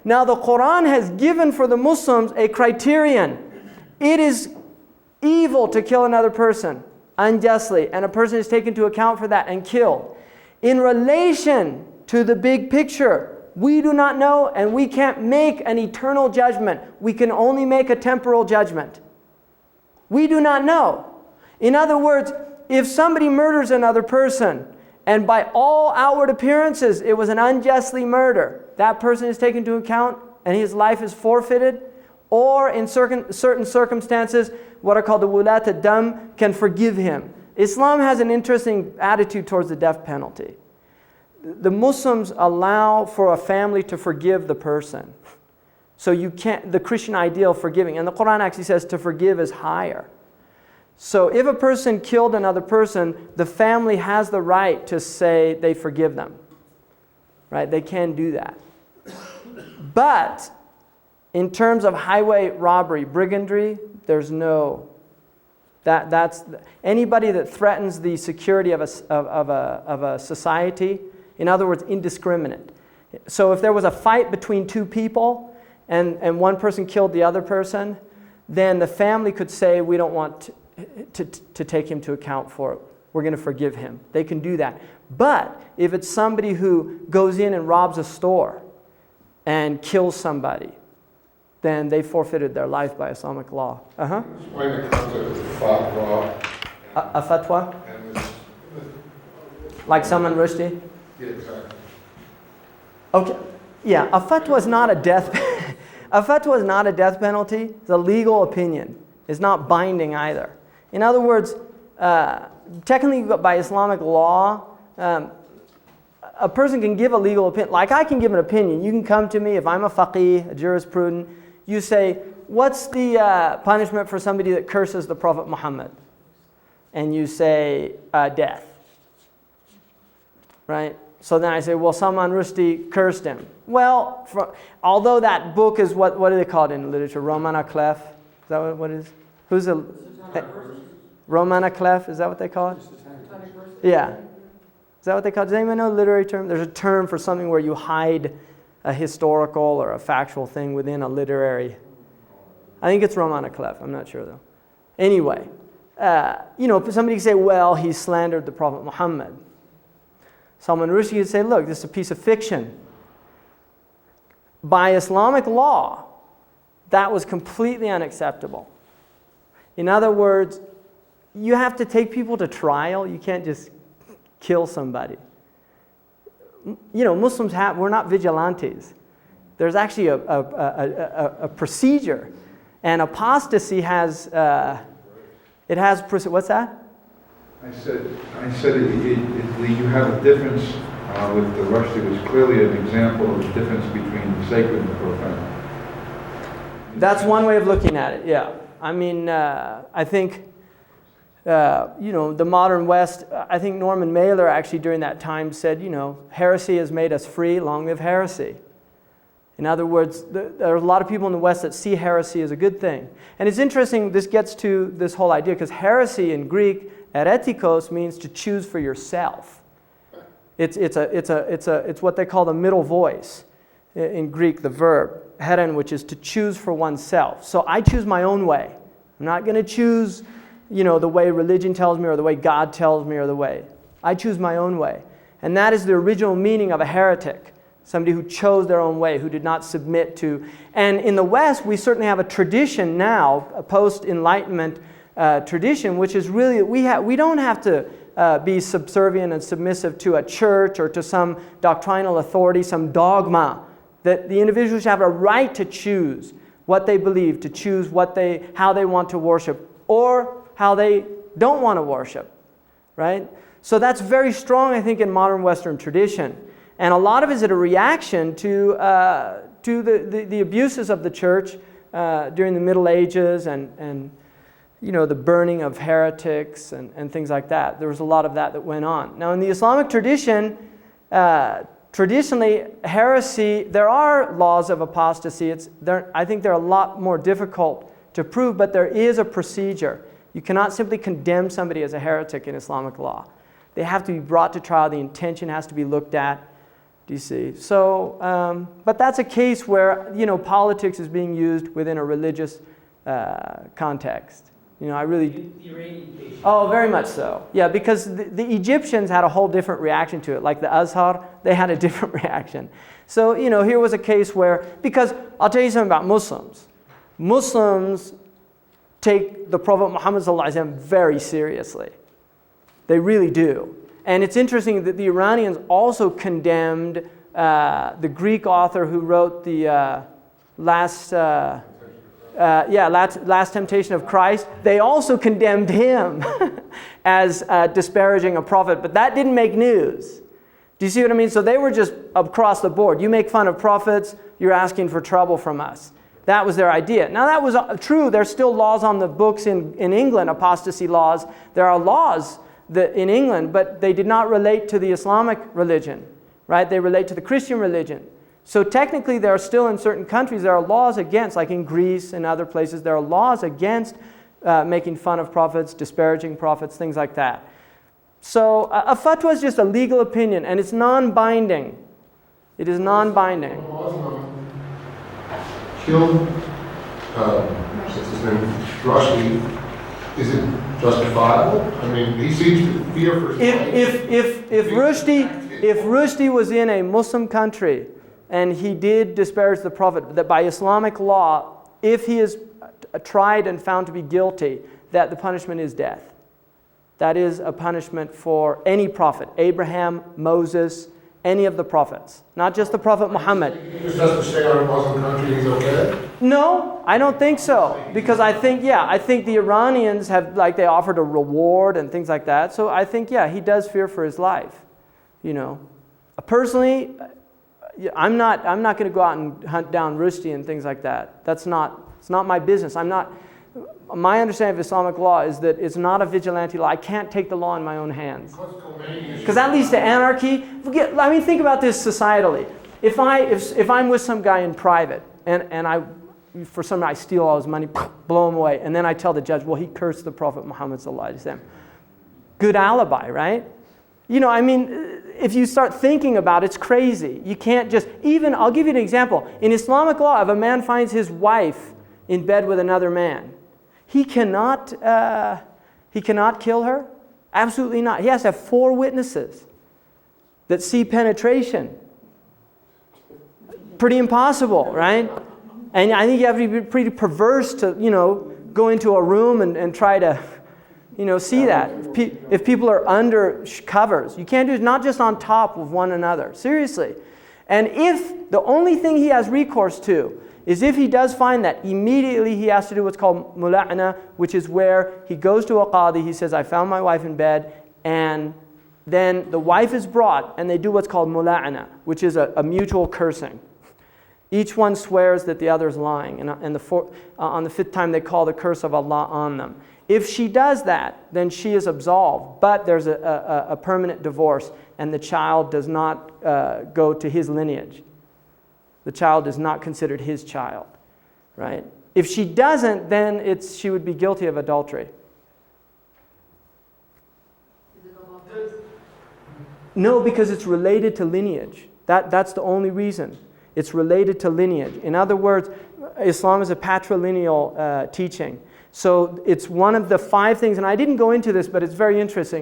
Now the Quran has given for the Muslims a criterion. It is evil to kill another person unjustly, and a person is taken into account for that and killed. In relation to the big picture, we do not know, and we can't make an eternal judgment. We can only make a temporal judgment. We do not know. In other words, if somebody murders another person, and by all outward appearances it was an unjustly murder, that person is taken into account and his life is forfeited. Or in certain circumstances, what are called the wulat ad-dam can forgive him. Islam has an interesting attitude towards the death penalty. The Muslims allow for a family to forgive the person. So you can't, the Christian ideal of forgiving, and the Quran actually says to forgive is higher. So if a person killed another person, the family has the right to say they forgive them. Right? They can do that. But in terms of highway robbery, brigandry, there's no. That's anybody that threatens the security of a society. In other words, indiscriminate. So if there was a fight between two people and one person killed the other person, then the family could say, we don't want to take him to account for it. We're going to forgive him. They can do that. But if it's somebody who goes in and robs a store and kills somebody, then they forfeited their life by Islamic law. Explain the concept of fatwa. A fatwa? Like Salmon Rushdie? Yeah, exactly. Okay. Yeah, a fatwa is not a death a fatwa is not a death penalty. It's a legal opinion. It's not binding either. In other words, technically by Islamic law, a person can give a legal opinion. Like I can give an opinion. You can come to me if I'm a faqih, a jurisprudent. You say, what's the punishment for somebody that curses the Prophet Muhammad? And you say, death. Right? So then I say, well, Salman Rushdie cursed him. Well, although that book is, what do they call it in literature? Roman Aklef? Is that what it is? Who's a Roman Aklef? Is that what they call it? Yeah. Is that what they call it? Does anyone know the literary term? There's a term for something where you hide a historical or a factual thing within a literary. I think it's Roman Aklef. I'm not sure though. Anyway, somebody can say, well, he slandered the Prophet Muhammad. Salman Rushdie would say, look, this is a piece of fiction. By Islamic law, that was completely unacceptable. In other words, you have to take people to trial. You can't just kill somebody. Muslims we're not vigilantes. There's actually a procedure. And apostasy has, what's that? I said you have a difference with the Rushdie, was clearly an example of the difference between the sacred and the profane. That's one way of looking at it, yeah. I mean, I think, the modern West, I think Norman Mailer actually during that time said, heresy has made us free, long live heresy. In other words, there are a lot of people in the West that see heresy as a good thing. And it's interesting, this gets to this whole idea, because heresy in Greek, eretikos, means to choose for yourself. It's what they call the middle voice in Greek, the verb, heren, which is to choose for oneself. So I choose my own way. I'm not going to choose, the way religion tells me or the way God tells me or the way. I choose my own way. And that is the original meaning of a heretic. Somebody who chose their own way, who did not submit to. And in the West, we certainly have a tradition now, a post-Enlightenment tradition, which is really, we don't have to be subservient and submissive to a church or to some doctrinal authority, some dogma. That the individuals have a right to choose what they believe, to choose how they want to worship, or how they don't want to worship, right? So that's very strong, I think, in modern Western tradition. And a lot of it is a reaction to the abuses of the church during the Middle Ages and the burning of heretics and things like that. There was a lot of that went on. Now, in the Islamic tradition, traditionally, heresy, there are laws of apostasy. I think they're a lot more difficult to prove, but there is a procedure. You cannot simply condemn somebody as a heretic in Islamic law. They have to be brought to trial. The intention has to be looked at. Do you see? So, but that's a case where, politics is being used within a religious context. I really... The Iranian case. Oh, very much so. Yeah, because the Egyptians had a whole different reaction to it. Like the Azhar, they had a different reaction. So, here was a case where, because I'll tell you something about Muslims. Muslims take the Prophet Muhammad ﷺ very seriously. They really do. And it's interesting that the Iranians also condemned the Greek author who wrote the Last Temptation of Christ. They also condemned him as disparaging a prophet, but that didn't make news. Do you see what I mean? So they were just across the board. You make fun of prophets, you're asking for trouble from us. That was their idea. Now that was true. There's still laws on the books in England, apostasy laws. There are laws in England, but they did not relate to the Islamic religion, right? They relate to the Christian religion. So technically there are still in certain countries, there are laws against, like in Greece and other places, there are laws against making fun of prophets, disparaging prophets, things like that. So a fatwa is just a legal opinion, and it's non-binding. It is non-binding. Killed, what's his name, Rushdie. Is it justifiable? I mean, he seems to fear for his life. If Rushdie was in a Muslim country and he did disparage the Prophet, that by Islamic law, if he is tried and found to be guilty, that the punishment is death. That is a punishment for any prophet, Abraham, Moses, any of the prophets, not just the Prophet Muhammad. He just has to stay out of Muslim country, he's okay? No, I don't think so. Because I think the Iranians have, they offered a reward and things like that. So I think, he does fear for his life. Personally, I'm not going to go out and hunt down Rushdie and things like that. It's not my business. My understanding of Islamic law is that it's not a vigilante law. I can't take the law in my own hands. Because that leads to anarchy. Think about this societally. If I'm with some guy in private and for some reason I steal all his money, blow him away, and then I tell the judge, well, he cursed the Prophet Muhammad ﷺ. Good alibi, right? If you start thinking about it, it's crazy. You can't just, I'll give you an example. In Islamic law, if a man finds his wife in bed with another man, he cannot kill her. Absolutely not. He has to have 4 witnesses that see penetration. Pretty impossible, right? And I think you have to be pretty perverse to, go into a room and try to, see that. If people are under covers, you can't do it, not just on top of one another. Seriously. And if the only thing he has recourse to is if he does find that, immediately he has to do what's called mula'na, which is where he goes to a qadi, he says, I found my wife in bed, and then the wife is brought, and they do what's called mula'na, which is a mutual cursing. Each one swears that the other is lying, and on the 5th time they call the curse of Allah on them. If she does that, then she is absolved, but there's a permanent divorce, and the child does not go to his lineage. The child is not considered his child, right? If she doesn't, then she would be guilty of adultery. No, because it's related to lineage. That's the only reason. It's related to lineage. In other words, Islam is a patrilineal teaching. So it's one of the 5 things, and I didn't go into this, but it's very interesting.